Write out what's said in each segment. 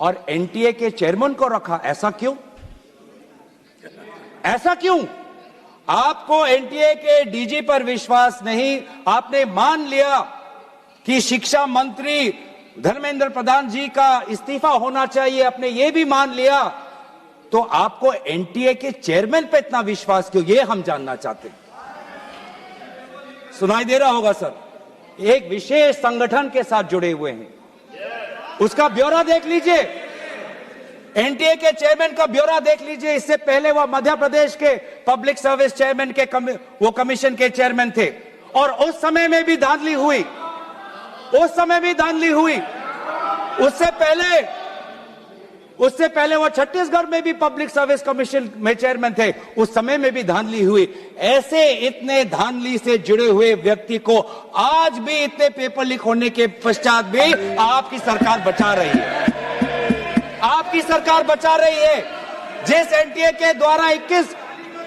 और एनटीए के चेयरमैन को रखा। ऐसा क्यों? ऐसा क्यों? आपको एनटीए के डीजी पर विश्वास नहीं, आपने मान लिया कि शिक्षा मंत्री धर्मेंद्र प्रधान जी का इस्तीफा होना चाहिए, आपने ये भी मान लिया, तो आपको एनटीए के चेयरमैन पे इतना विश्वास क्यों? ये हम जानना चाहते हैं। सुनाई दे रहा होगा सर, एक विशेष संगठन के साथ जुड़े हुए हैं, उसका ब्यौरा देख लीजिए, एनटीए के चेयरमैन का ब्यौरा देख लीजिए। इससे पहले वो मध्य प्रदेश के पब्लिक सर्विस चेयरमैन के वो कमीशन के चेयरमैन थे, और उस समय में भी धांधली हुई, उस समय भी धांधली हुई। उससे पहले वो छत्तीसगढ़ में भी पब्लिक सर्विस कमीशन में चेयरमैन थे, उस समय में भी धांधली हुई। ऐसे इतने धांधली से जुड़े हुए व्यक्ति को आज भी इतने पेपर लीक होने के पश्चात भी आपकी सरकार बचा रही है, आपकी सरकार बचा रही है। जिस एनटीए के द्वारा 21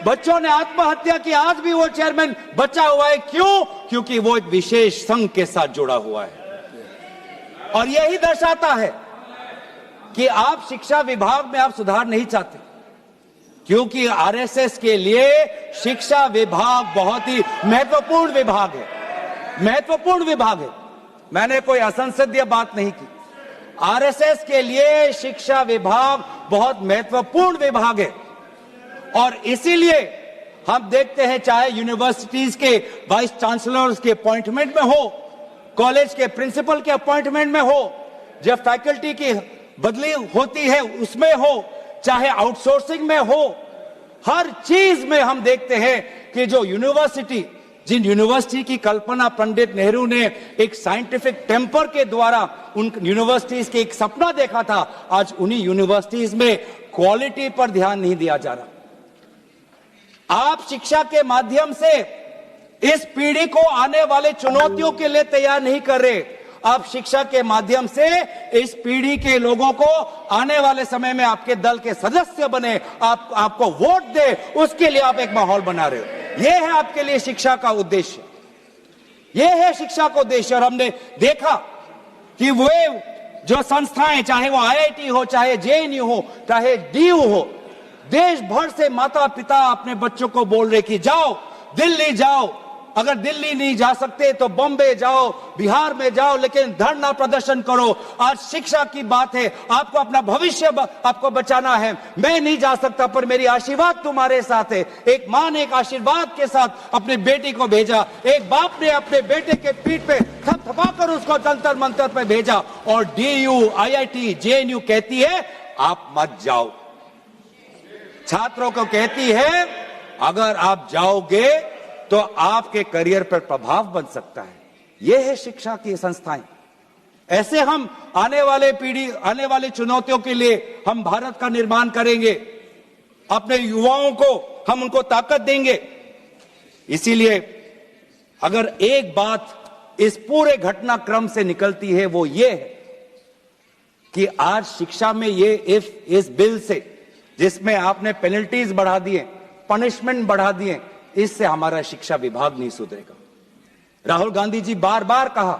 बच्चों ने आत्महत्या की, आज भी वो चेयरमैन बचा हुआ है। क्यों? क्योंकि वो एक विशेष संघ के साथ जुड़ा हुआ है। और यही दर्शाता है कि आप शिक्षा विभाग में आप सुधार नहीं चाहते, क्योंकि आरएसएस के लिए शिक्षा विभाग बहुत ही महत्वपूर्ण विभाग है, महत्वपूर्ण विभाग है। मैंने कोई असंसदीय बात नहीं की। आरएसएस के लिए शिक्षा विभाग बहुत महत्वपूर्ण विभाग है, और इसीलिए हम देखते हैं, चाहे यूनिवर्सिटीज के वाइस चांसलर्स के अपॉइंटमेंट में हो, कॉलेज के प्रिंसिपल के अपॉइंटमेंट में हो, जब फैकल्टी की बदली होती है उसमें हो, चाहे आउटसोर्सिंग में हो, हर चीज में हम देखते हैं कि जो यूनिवर्सिटी, जिन यूनिवर्सिटी की कल्पना पंडित नेहरू ने एक साइंटिफिक टेम्पर के द्वारा उन यूनिवर्सिटीज के एक सपना देखा था, आज उन्हीं यूनिवर्सिटीज में क्वालिटी पर ध्यान नहीं दिया जा रहा। आप शिक्षा के माध्यम से इस पीढ़ी को आने वाले चुनौतियों के लिए तैयार नहीं कर रहे। आप शिक्षा के माध्यम से इस पीढ़ी के लोगों को आने वाले समय में आपके दल के सदस्य बने, आपको वोट दे, उसके लिए आप एक माहौल बना रहे हो। यह है आपके लिए शिक्षा का उद्देश्य, यह है शिक्षा का उद्देश्य। और हमने देखा कि वे जो संस्थाएं, चाहे वो आईआईटी हो, चाहे जेएनयू हो, चाहे डीयू हो, देश भर से माता पिता अपने बच्चों को बोल रहे कि जाओ दिल्ली जाओ, अगर दिल्ली नहीं जा सकते तो बॉम्बे जाओ, बिहार में जाओ, लेकिन धरना प्रदर्शन करो। आज शिक्षा की बात है, आपको अपना भविष्य आपको बचाना है। मैं नहीं जा सकता, पर मेरी आशीर्वाद तुम्हारे साथ है। एक मां ने एक आशीर्वाद के साथ अपनी बेटी को भेजा, एक बाप ने अपने बेटे के पीठ पे थपथपाकर उसको जंतर मंतर पे भेजा, और डीयू, आईआईटी, जेएनयू कहती है आप मत जाओ। छात्रों को कहती है अगर आप जाओगे तो आपके करियर पर प्रभाव बन सकता है। यह है शिक्षा की संस्थाएं। ऐसे हम आने वाले पीढ़ी, आने वाली चुनौतियों के लिए हम भारत का निर्माण करेंगे, अपने युवाओं को हम उनको ताकत देंगे। इसीलिए अगर एक बात इस पूरे घटनाक्रम से निकलती है वो ये है कि आज शिक्षा में ये इस बिल से, जिसमें आपने पेनल्टीज बढ़ा दिए, पनिशमेंट बढ़ा दिए, इससे हमारा शिक्षा विभाग नहीं सुधरेगा। राहुल गांधी जी बार बार कहा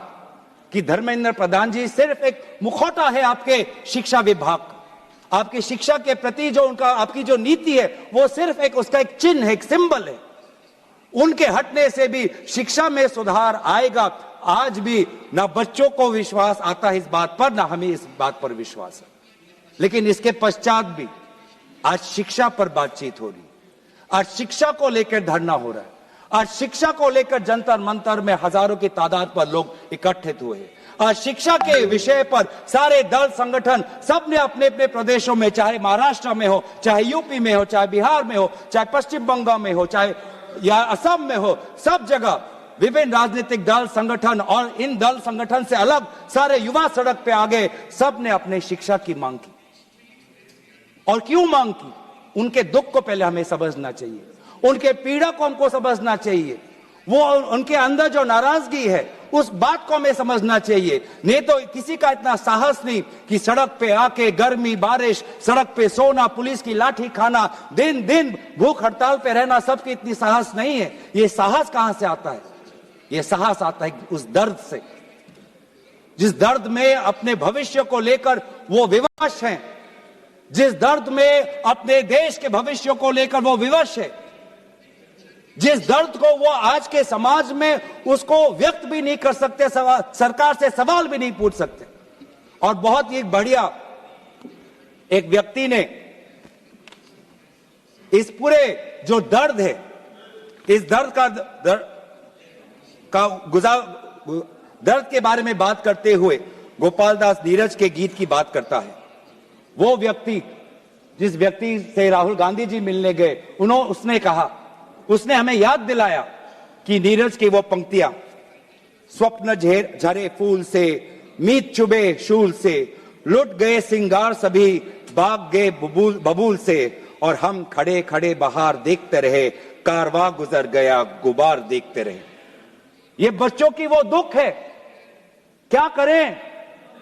कि धर्मेंद्र प्रधान जी सिर्फ एक मुखौटा है आपके शिक्षा विभाग का, आपकी शिक्षा के प्रति जो उनका, आपकी जो नीति है वो सिर्फ एक, उसका एक चिन्ह है, एक सिंबल है। उनके हटने से भी शिक्षा में सुधार आएगा। आज भी ना बच्चों को विश्वास आता है इस बात पर, ना हमें इस बात पर विश्वास है। लेकिन इसके पश्चात भी आज शिक्षा पर बातचीत हो रही है, आज शिक्षा को लेकर धरना हो रहा है, आज शिक्षा को लेकर जंतर मंतर में हजारों की तादाद पर लोग इकट्ठित हुए हैं। आज शिक्षा के विषय पर सारे दल संगठन सब ने अपने अपने प्रदेशों में, चाहे महाराष्ट्र में हो, चाहे यूपी में हो, चाहे बिहार में हो, चाहे पश्चिम बंगाल में हो, चाहे या असम में हो, सब जगह विभिन्न राजनीतिक दल संगठन और इन दल संगठन से अलग सारे युवा सड़क पे आ गए। सब ने अपने शिक्षा की मांग की। और क्यों मांग की? उनके दुख को पहले हमें समझना चाहिए, उनके पीड़ा को हमको समझना चाहिए, वो उनके अंदर जो नाराजगी है उस बात को हमें समझना चाहिए। नहीं तो किसी का इतना साहस नहीं कि सड़क पे आके गर्मी बारिश, सड़क पे सोना, पुलिस की लाठी खाना, दिन दिन भूख हड़ताल पे रहना, सबकी इतनी साहस नहीं है। ये साहस कहां से आता है? ये साहस आता है उस दर्द से जिस दर्द में अपने भविष्य को लेकर वो विवश हैं, जिस दर्द में अपने देश के भविष्य को लेकर वो विवश है, जिस दर्द को वो आज के समाज में उसको व्यक्त भी नहीं कर सकते, सरकार से सवाल भी नहीं पूछ सकते। और बहुत ही बढ़िया एक व्यक्ति ने इस पूरे जो दर्द है, इस दर्द के बारे में बात करते हुए गोपाल दास नीरज के गीत की बात करता है। वो व्यक्ति जिस व्यक्ति से राहुल गांधी जी मिलने गए, उसने कहा, उसने हमें याद दिलाया कि नीरज की वो पंक्तियां, स्वप्न झरे फूल से, मीत चुबे शूल से, लुट गए सिंगार सभी, भाग गए बबूल से, और हम खड़े खड़े बहार देखते रहे, कारवां गुजर गया गुबार देखते रहे। ये बच्चों की वो दुख है। क्या करें,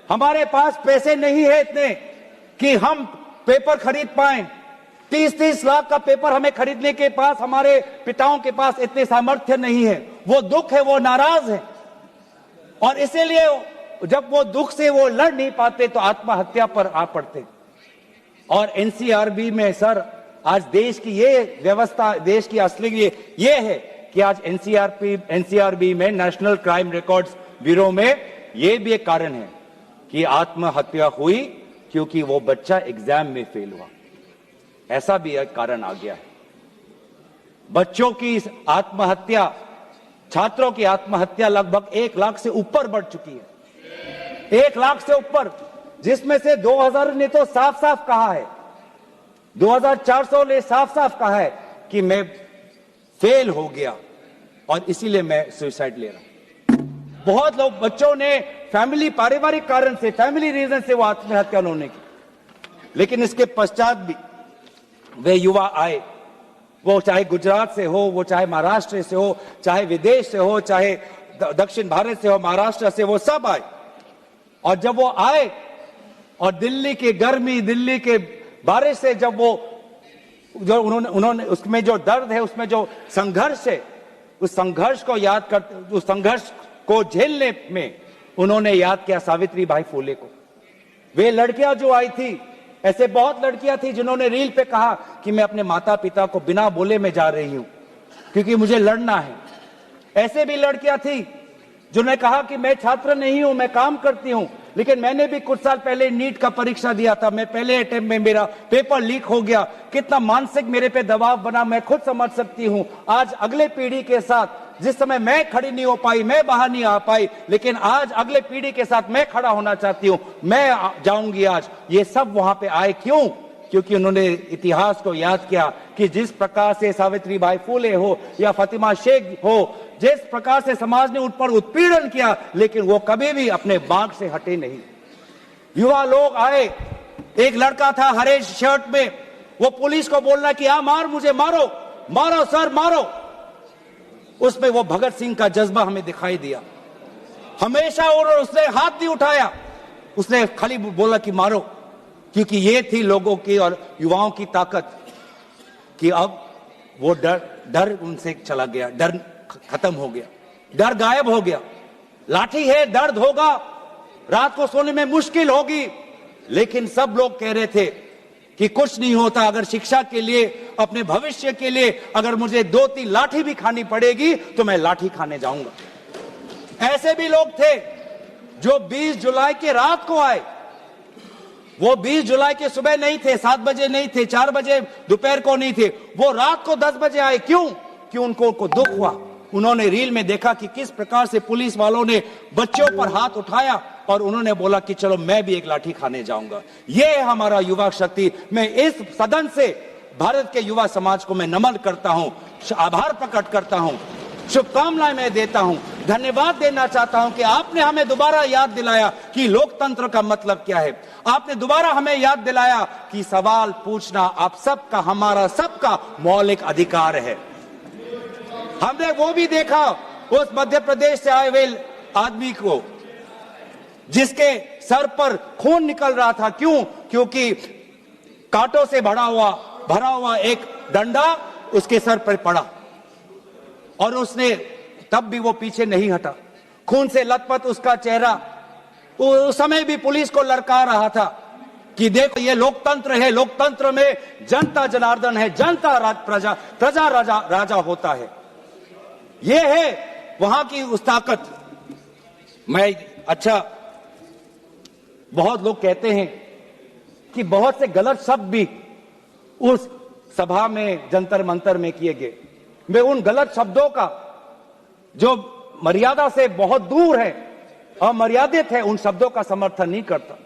हमारे पास पैसे नहीं है इतने कि हम पेपर खरीद पाएं। 30-30 लाख का पेपर हमें खरीदने के पास, हमारे पिताओं के पास इतने सामर्थ्य नहीं है। वो दुख है, वो नाराज है, और इसीलिए जब वो दुख से वो लड़ नहीं पाते तो आत्महत्या पर आ पड़ते। और एनसीआरबी में सर, आज देश की ये व्यवस्था, देश की असली ये है कि आज एनसीआरबी में, नेशनल क्राइम रिकॉर्ड्स ब्यूरो में, ये भी एक कारण है कि आत्महत्या हुई क्योंकि वो बच्चा एग्जाम में फेल हुआ। ऐसा भी एक कारण आ गया है। बच्चों की आत्महत्या, छात्रों की आत्महत्या लगभग 1 लाख से ऊपर बढ़ चुकी है। 1 लाख से ऊपर, जिसमें से 2000 ने तो साफ साफ कहा है, 2400 ने साफ साफ कहा है कि मैं फेल हो गया और इसीलिए मैं सुसाइड ले रहा हूं। बहुत लोग, बच्चों ने फैमिली, पारिवारिक कारण से, फैमिली रीजन से वो आत्महत्या उन्होंने की। लेकिन इसके पश्चात भी वे युवा आए, वो चाहे गुजरात से हो, वो चाहे महाराष्ट्र से हो, चाहे विदेश से हो, चाहे दक्षिण भारत से हो, महाराष्ट्र से, वो सब आए। और जब वो आए और दिल्ली की गर्मी, दिल्ली के बारिश से जब वो जो उन्होंने उसमें जो दर्द है, उसमें जो संघर्ष है, उस संघर्ष को याद करते, उस संघर्ष को झेलने में उन्होंने याद किया सावित्री बाई फुले को। वे लड़कियां जो आई थी, ऐसे बहुत लड़कियां थी जिन्होंने रील पे कहा कि मैं अपने माता पिता को बिना बोले में जा रही हूं क्योंकि मुझे लड़ना है। ऐसे भी लड़कियां थी जिन्होंने कहा कि मैं छात्र नहीं हूं, मैं काम करती हूं, लेकिन मैंने भी कुछ साल पहले नीट का परीक्षा दिया था, मैं पहले अटेम्प्ट में मेरा पेपर लीक हो गया, कितना मानसिक मेरे पे दबाव बना, मैं खुद समझ सकती हूं। आज अगले पीढ़ी के साथ, जिस समय मैं खड़ी नहीं हो पाई, मैं बाहर नहीं आ पाई, लेकिन आज अगले पीढ़ी के साथ मैं खड़ा होना चाहती हूं, मैं जाऊंगी आज। ये सब वहां पे आए क्यों? क्योंकि उन्होंने इतिहास को याद किया कि जिस प्रकार से सावित्री बाई फुले हो या फातिमा शेख हो, जिस प्रकार से समाज ने उन पर उत्पीड़न किया, लेकिन वो कभी भी अपने बाग से हटे नहीं। युवा लोग आए, एक लड़का था हरे शर्ट में, वो पुलिस को बोलना कि आ मार, मुझे मारो, मारो सर मारो। उसमें वो भगत सिंह का जज्बा हमें दिखाई दिया। हमेशा उसने हाथ नहीं उठाया, उसने खाली बोला कि मारो, क्योंकि ये थी लोगों की और युवाओं की ताकत कि अब वो डर उनसे चला गया, डर खत्म हो गया, डर गायब हो गया। लाठी है, दर्द होगा, रात को सोने में मुश्किल होगी, लेकिन सब लोग कह रहे थे कि कुछ नहीं होता, अगर शिक्षा के लिए, अपने भविष्य के लिए अगर मुझे 2-3 लाठी भी खानी पड़ेगी तो मैं लाठी खाने जाऊंगा। ऐसे भी लोग थे जो 20 जुलाई की रात को आए। वो 20 जुलाई के सुबह नहीं थे, 7 बजे नहीं थे, 4 बजे दोपहर को नहीं थे, वो रात को 10 बजे आए। क्यों उनको दुख हुआ। उन्होंने रील में देखा कि किस प्रकार से पुलिस वालों ने बच्चों पर हाथ उठाया और उन्होंने बोला कि चलो मैं भी एक लाठी खाने जाऊंगा। ये है हमारा युवा शक्ति। मैं इस सदन से भारत के युवा समाज को मैं नमन करता हूं, आभार प्रकट करता हूं, शुभकामनाएं मैं देता हूं, धन्यवाद देना चाहता हूं कि आपने हमें दोबारा याद दिलाया कि लोकतंत्र का मतलब क्या है। आपने दोबारा हमें याद दिलाया कि सवाल पूछना आप सबका, हमारा सबका मौलिक अधिकार है। हमने वो भी देखा उस मध्य प्रदेश से आए हुए आदमी को जिसके सर पर खून निकल रहा था। क्योंकि कांटों से भरा हुआ एक डंडा उसके सर पर पड़ा और उसने तब भी वो पीछे नहीं हटा। खून से लथपथ उसका चेहरा, उस समय भी पुलिस को ललकार रहा था कि देखो ये लोकतंत्र है, लोकतंत्र में जनता जनार्दन है, जनता प्रजा, प्रजा राजा होता है। ये है वहां की उस ताकत। बहुत लोग कहते हैं कि बहुत से गलत शब्द भी उस सभा में जंतर मंतर में किए गए। मैं उन गलत शब्दों का जो मर्यादा से बहुत दूर है, अमर्यादित है, उन शब्दों का समर्थन नहीं करता,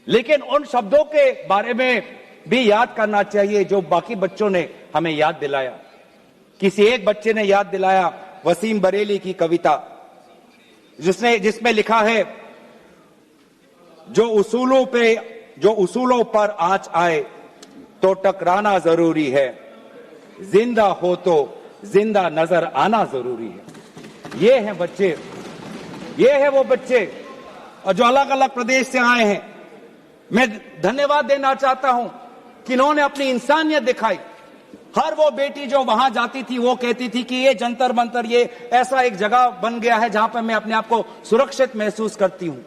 लेकिन उन शब्दों के बारे में भी याद करना चाहिए जो बाकी बच्चों ने हमें याद दिलाया। किसी एक बच्चे ने याद दिलाया वसीम बरेली की कविता, जिसमें लिखा है, जो उसूलों पर आंच आए तो टकराना जरूरी है, जिंदा हो तो जिंदा नजर आना जरूरी है। ये हैं बच्चे, ये है वो बच्चे और जो अलग अलग प्रदेश से आए हैं। मैं धन्यवाद देना चाहता हूं कि इन्होंने अपनी इंसानियत दिखाई। हर वो बेटी जो वहां जाती थी वो कहती थी कि ये जंतर मंतर ये ऐसा एक जगह बन गया है जहां पर मैं अपने आप को सुरक्षित महसूस करती हूं।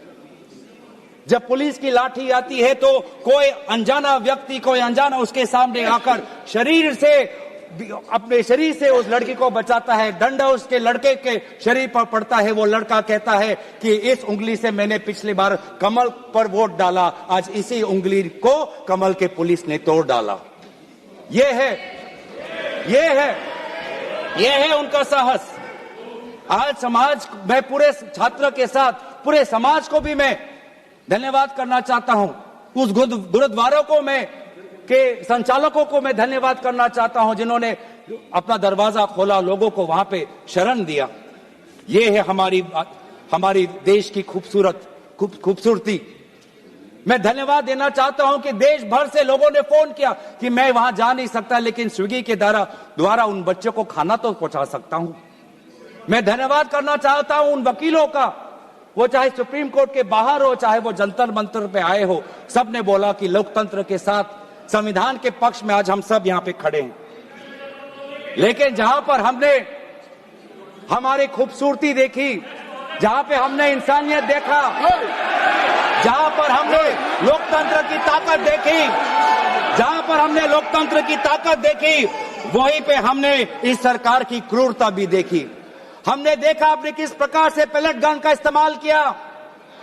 जब पुलिस की लाठी आती है तो कोई अनजाना व्यक्ति, कोई अनजाना उसके सामने आकर अपने शरीर से उस लड़की को बचाता है। डंडा उसके लड़के के शरीर पर पड़ता है। वो लड़का कहता है कि इस उंगली से मैंने पिछली बार कमल पर वोट डाला, आज इसी उंगली को कमल के पुलिस ने तोड़ डाला। ये है उनका साहस। आज समाज में पूरे छात्र के साथ पूरे समाज को भी मैं धन्यवाद करना चाहता हूं। उस गुरुद्वारों को के संचालकों को मैं धन्यवाद करना चाहता हूं जिन्होंने अपना दरवाजा खोला, लोगों को वहां पे शरण दिया। ये है हमारी देश की खूबसूरती। मैं धन्यवाद देना चाहता हूं कि देश भर से लोगों ने फोन किया कि मैं वहां जा नहीं सकता, लेकिन स्विगी के द्वारा उन बच्चों को खाना तो पहुंचा सकता हूं। मैं धन्यवाद करना चाहता हूं उन वकीलों का, वो चाहे सुप्रीम कोर्ट के बाहर हो, चाहे वो जंतर मंतर पे आए हो, सबने बोला कि लोकतंत्र के साथ संविधान के पक्ष में आज हम सब यहां पे खड़े हैं। लेकिन जहां पर हमने हमारी खूबसूरती देखी, जहां पे हमने इंसानियत देखा, जहां पर हमने लोकतंत्र की ताकत देखी, वहीं पे हमने इस सरकार की क्रूरता भी देखी। हमने देखा आपने किस प्रकार से पैलेट गन का इस्तेमाल किया,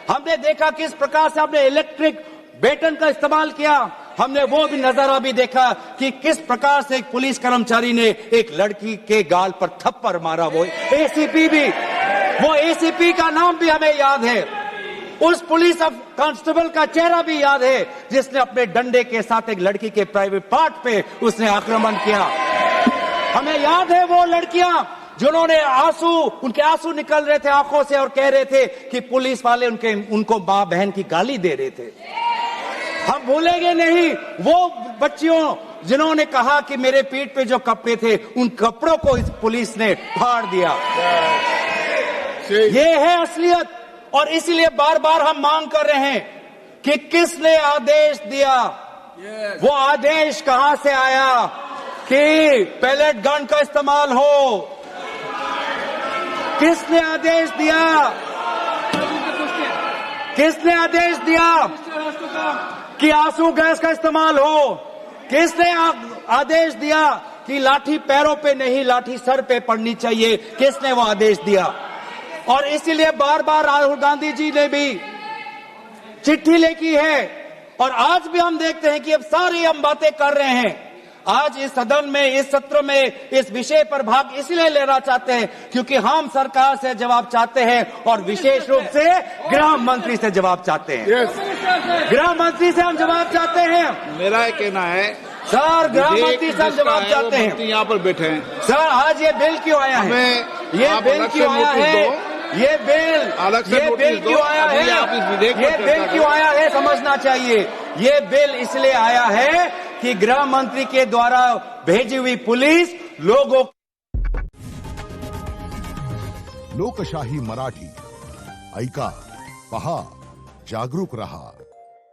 हमने देखा किस प्रकार से आपने इलेक्ट्रिक बेटन का इस्तेमाल किया, हमने वो भी नजारा भी देखा कि किस प्रकार से एक पुलिस कर्मचारी ने एक लड़की के गाल पर थप्पड़ मारा। वो एसीपी का नाम भी हमें याद है, उस पुलिस कांस्टेबल का चेहरा भी याद है जिसने अपने डंडे के साथ एक लड़की के प्राइवेट पार्ट पे उसने आक्रमण किया। हमें याद है वो लड़कियां जिन्होंने उनके आंसू निकल रहे थे आंखों से और कह रहे थे कि पुलिस वाले उनको मां बहन की गाली दे रहे थे। हम भूलेंगे नहीं वो बच्चियों जिन्होंने कहा कि मेरे पीठ पे जो कपड़े थे उन कपड़ों को इस पुलिस ने फाड़ दिया। ये है असलियत। और इसलिए बार बार हम मांग कर रहे हैं कि किसने आदेश दिया, वो आदेश कहां से आया कि पैलेट गन का इस्तेमाल हो? किसने आदेश दिया? किसने आदेश दिया कि आंसू गैस का इस्तेमाल हो? किसने आदेश दिया कि लाठी पैरों पे नहीं, लाठी सर पे पड़नी चाहिए? किसने वो आदेश दिया? और इसीलिए बार बार राहुल गांधी जी ने भी चिट्ठी लिखी है और आज भी हम देखते हैं कि अब सारी हम बातें कर रहे हैं। आज इस सदन में, इस सत्र में इस विषय पर भाग इसलिए लेना चाहते हैं क्योंकि हम सरकार से जवाब चाहते हैं और विशेष रूप से गृह मंत्री से जवाब चाहते हैं। गृह मंत्री से हम जवाब चाहते हैं। मेरा ये कहना है सर, गृह मंत्री से हम जवाब चाहते हैं। यहाँ पर बैठे हैं सर, आज ये बिल क्यों आया है? ये बिल क्यों आया है? ये बिल क्यों आया है? ये बिल क्यों आया है समझना चाहिए। ये बिल इसलिए आया है कि गृह मंत्री के द्वारा भेजी हुई पुलिस लोगों। लोकशाही मराठी ऐका, पहा, जागरूक रहा।